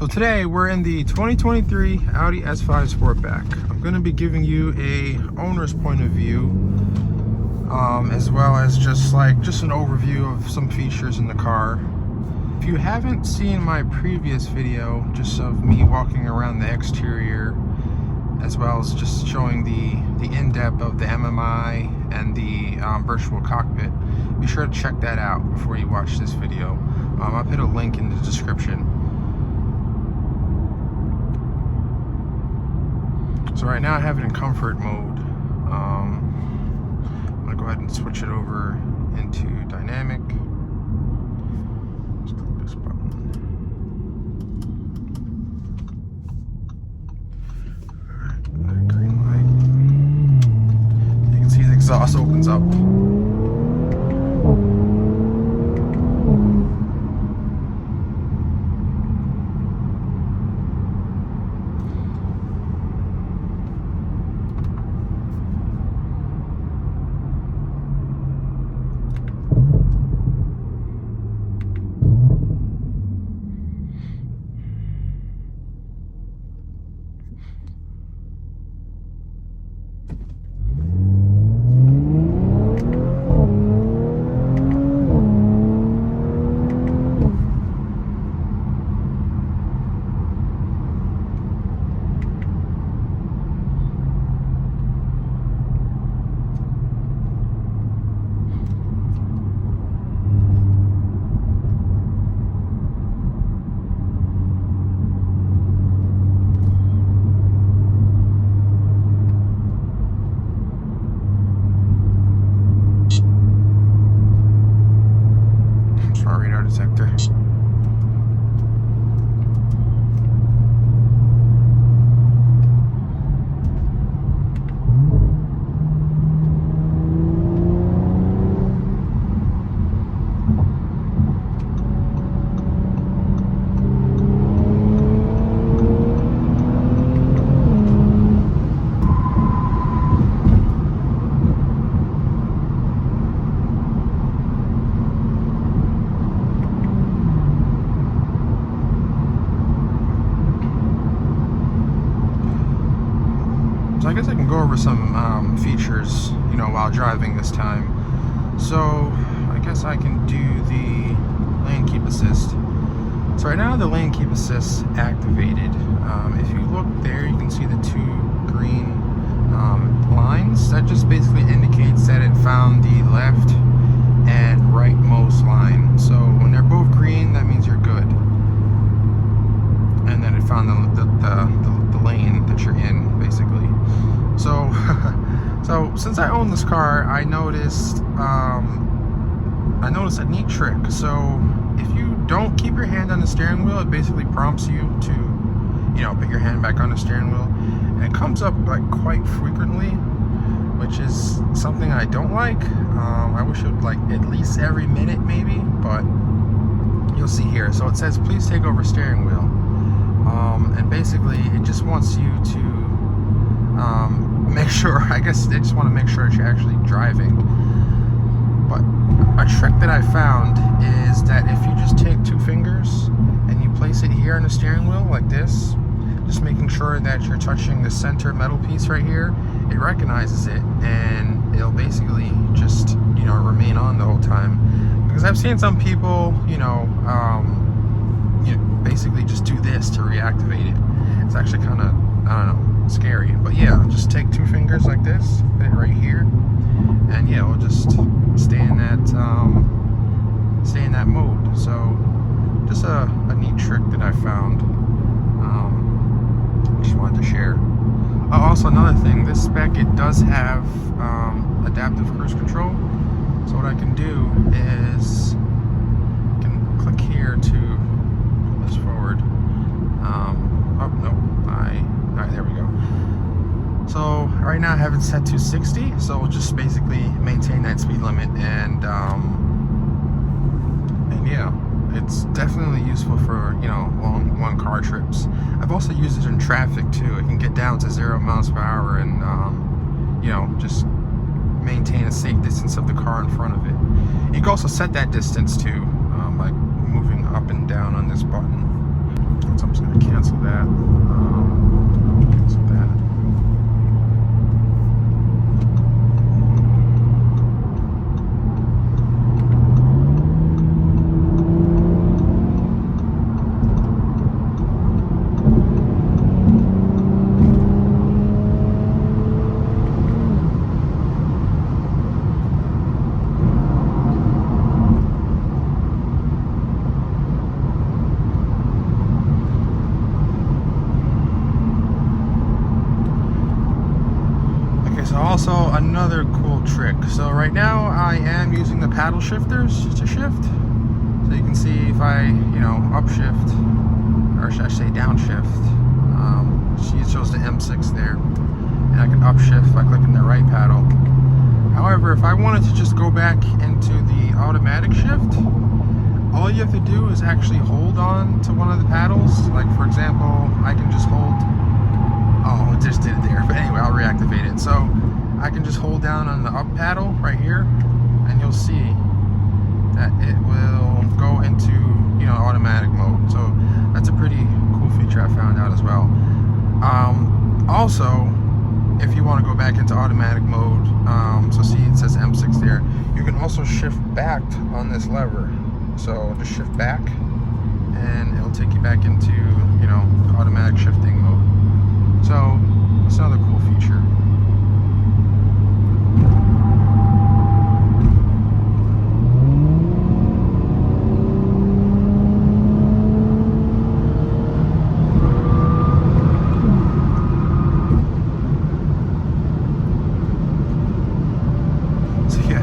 So today we're in the 2023 Audi S5 Sportback. I'm going to be giving you a owner's point of view, as well as just an overview of some features in the car. If you haven't seen my previous video, just of me walking around the exterior, as well as just showing the in-depth of the MMI and the virtual cockpit, be sure to check that out before you watch this video. I'll put a link in the description. So right now I have it in comfort mode. I'm gonna go ahead and switch it over into dynamic. Just click this button. Alright, green light. You can see the exhaust opens up. Radar detector. So I guess I can go over some features, while driving this time. So I guess I can do the lane keep assist. So right now the lane keep assist activated. If you look there, you can see the two green lines. That just basically indicates that it found the left and rightmost line. So when they're both green, that means you're good. And then it found the lane that you're in, basically. So, so since I own this car, I noticed a neat trick. So if you don't keep your hand on the steering wheel, it basically prompts you to, put your hand back on the steering wheel, and it comes up quite frequently, which is something I don't like. I wish it would at least every minute maybe, but you'll see here. So it says, please take over steering wheel. And basically it just wants you to make sure, I guess they just want to make sure that you're actually driving. But a trick that I found is that if you just take two fingers and you place it here on the steering wheel like this, just making sure that you're touching the center metal piece right here, it recognizes it and it'll basically just remain on the whole time. Because I've seen some people basically just do this to reactivate it. It's actually kind of, I don't know, scary. But yeah, just take two fingers like this, put it right here, and yeah, we'll just stay in that mode. So just a neat trick that I found. Just wanted to share. Oh, also another thing, this spec, it does have adaptive cruise control. So what I can do is I can click here to pull this forward. Oh no, alright, there we go. So right now I have it set to 60, so we'll just basically maintain that speed limit, and yeah, it's definitely useful for long car trips. I've also used it in traffic too. It can get down to 0 miles per hour and just maintain a safe distance of the car in front of it. You can also set that distance too, by moving up and down on this button. So I'm just gonna that. So that. Also, another cool trick. So right now I am using the paddle shifters to shift. So you can see if I, upshift, or should I say downshift, she shows the M6 there. And I can upshift by clicking the right paddle. However, if I wanted to just go back into the automatic shift, all you have to do is actually hold on to one of the paddles. Like for example, I can just hold, oh, it just did it there. But anyway, I'll reactivate it. So I can just hold down on the up paddle right here, and you'll see that it will go into, automatic mode. So that's a pretty cool feature I found out as well. Also, if you want to go back into automatic mode, so see it says M6 there, you can also shift back on this lever. So just shift back, and it'll take you back into, automatic shifting mode. So that's another cool feature.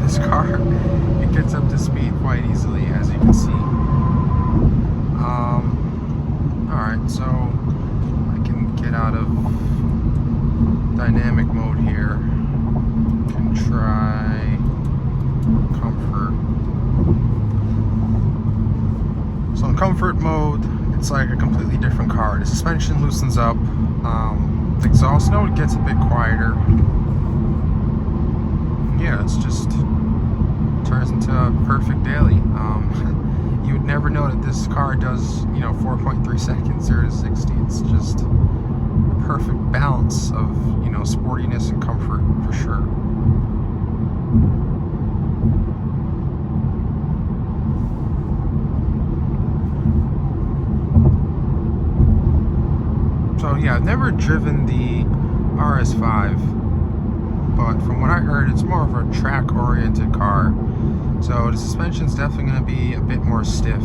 This car, it gets up to speed quite easily, as you can see. Alright, so I can get out of dynamic mode here. Can try comfort. So in comfort mode, it's like a completely different car. The suspension loosens up. The exhaust note gets a bit quieter. Yeah, it's just turns into a perfect daily. You would never know that this car does, 4.3 seconds 0 to 60. It's just a perfect balance of, sportiness and comfort for sure. So yeah, I've never driven the RS5. But from what I heard, it's more of a track-oriented car. So the suspension's definitely going to be a bit more stiff,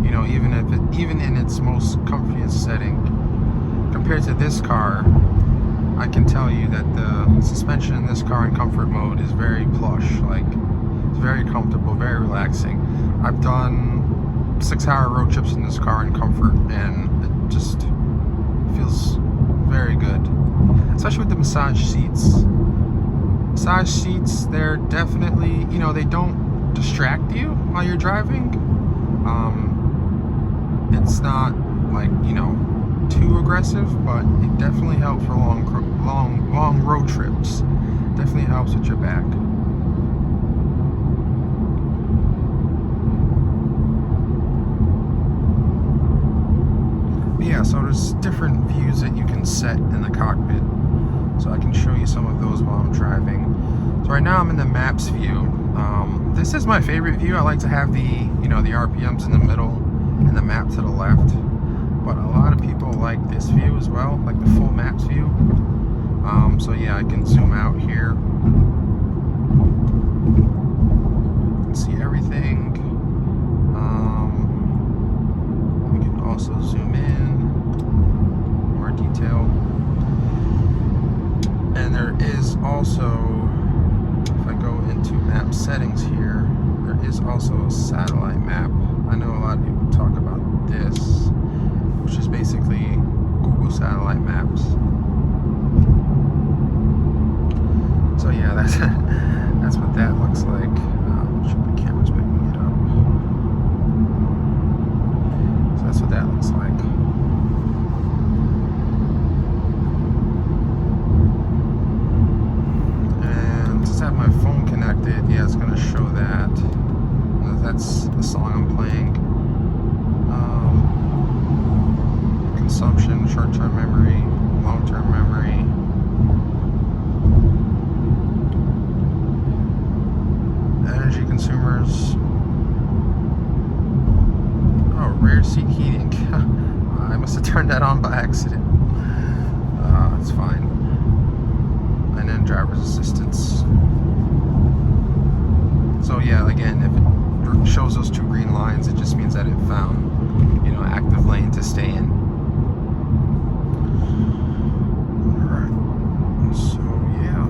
even in its most comfiest setting. Compared to this car, I can tell you that the suspension in this car in comfort mode is very plush. Like, it's very comfortable, very relaxing. I've done 6-hour road trips in this car in comfort, and it just feels very good. Especially with the massage seats. Massage seats, they're definitely, they don't distract you while you're driving. It's not like, too aggressive, but it definitely helps for long road trips. Definitely helps with your back. But yeah, so there's different views that you can set in the cockpit. So I can show you some of those while I'm driving. So right now I'm in the maps view. This is my favorite view. I like to have the, the RPMs in the middle and the map to the left. But a lot of people like this view as well, like the full maps view. So yeah, I can zoom out here. See everything. We can also zoom in, more detail. And there is also, if I go into map settings here, there is also a satellite map. I know a lot of people talk about this, which is basically Google satellite maps. So yeah, that's what that looks like. Sure the camera's picking it up. So that's what that looks like. Have my phone connected, yeah, it's going to show that. That's the song I'm playing. consumption, short-term memory, long-term memory. Energy consumers. Oh, rear seat heating. I must have turned that on by accident. It's fine. And then driver's assistance. So yeah, again, if it shows those 2 green lines, it just means that it found, you know, active lane to stay in. Alright. So yeah,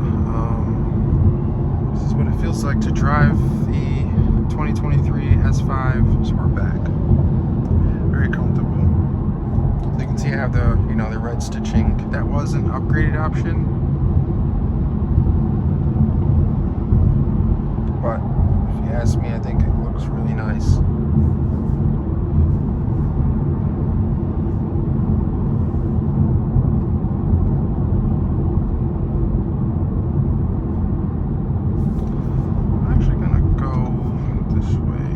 this is what it feels like to drive the 2023 S5 Sportback. Very comfortable. So you can see I have the, you know, the red stitching. That was an upgraded option, but if you ask me, I think it looks really nice. I'm actually gonna go this way.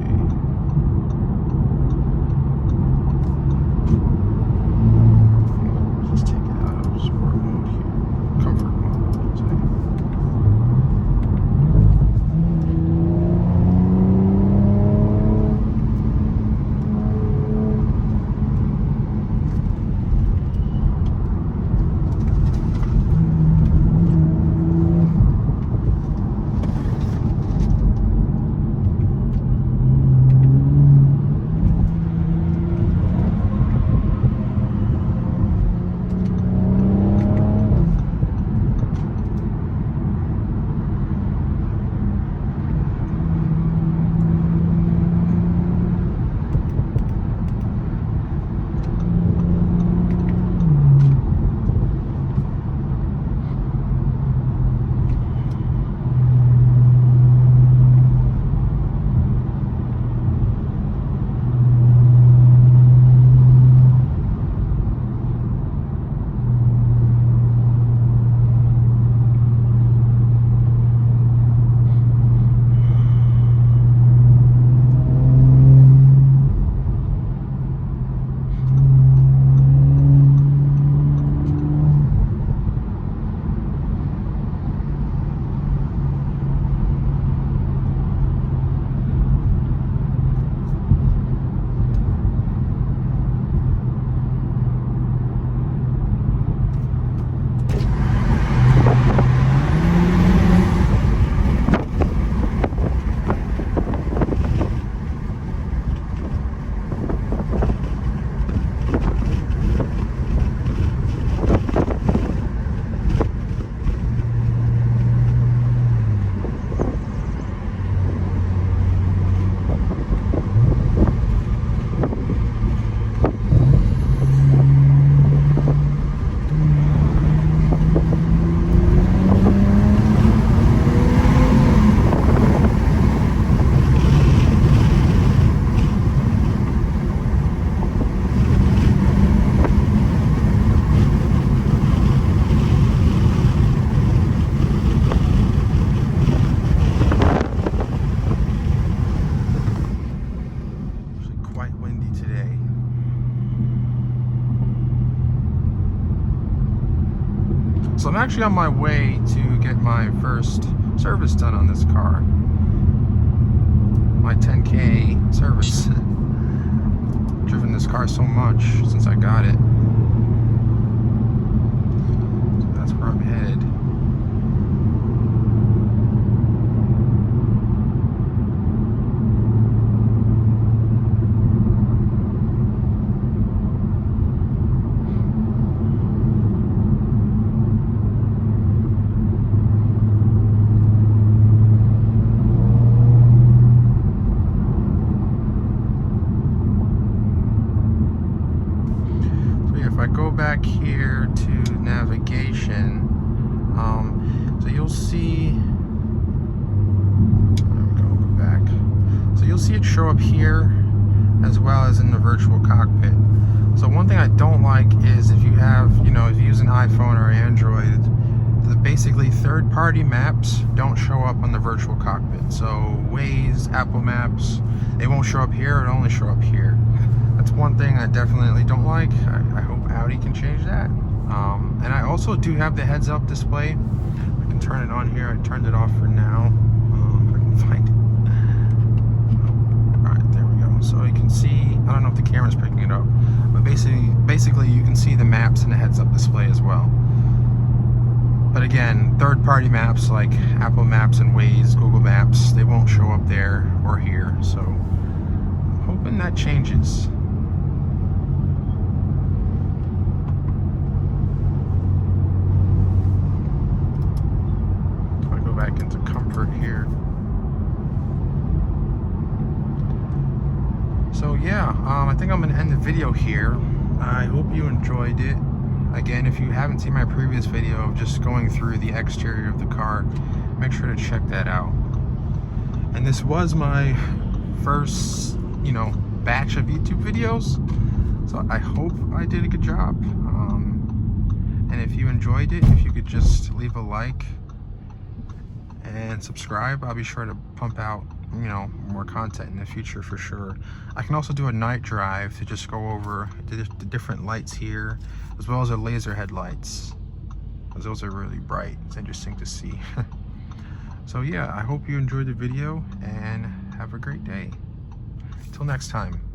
Let's just take it out of sport mode here. Comfort mode, I should say. So I'm actually on my way to get my first service done on this car. My 10K service. Driven this car so much since I got it. So that's where I'm headed. Back here to navigation, so you'll see, there we go, go back. So you'll see it show up here as well as in the virtual cockpit. So one thing I don't like is if you have, if you use an iPhone or Android, the basically third-party maps don't show up on the virtual cockpit. So Waze, Apple Maps, they won't show up here, it'll only show up here. That's one thing I definitely don't like. I hope Audi can change that. And I also do have the heads-up display. I can turn it on here. I turned it off for now. If I can find it. All right, there we go. So you can see, I don't know if the camera's picking it up, but basically you can see the maps in the heads-up display as well. But again, third-party maps like Apple Maps and Waze, Google Maps, they won't show up there or here. So I'm hoping that changes. Back into comfort here. So yeah, I think I'm gonna end the video here. I hope you enjoyed it. Again, if you haven't seen my previous video of just going through the exterior of the car, make sure to check that out. And this was my first, batch of YouTube videos, so I hope I did a good job. And if you enjoyed it, if you could just leave a like and subscribe, I'll be sure to pump out more content in the future for sure. I can also do a night drive to just go over the different lights here, as well as the laser headlights, because those are really bright. It's interesting to see. So yeah, I hope you enjoyed the video and have a great day. Till next time.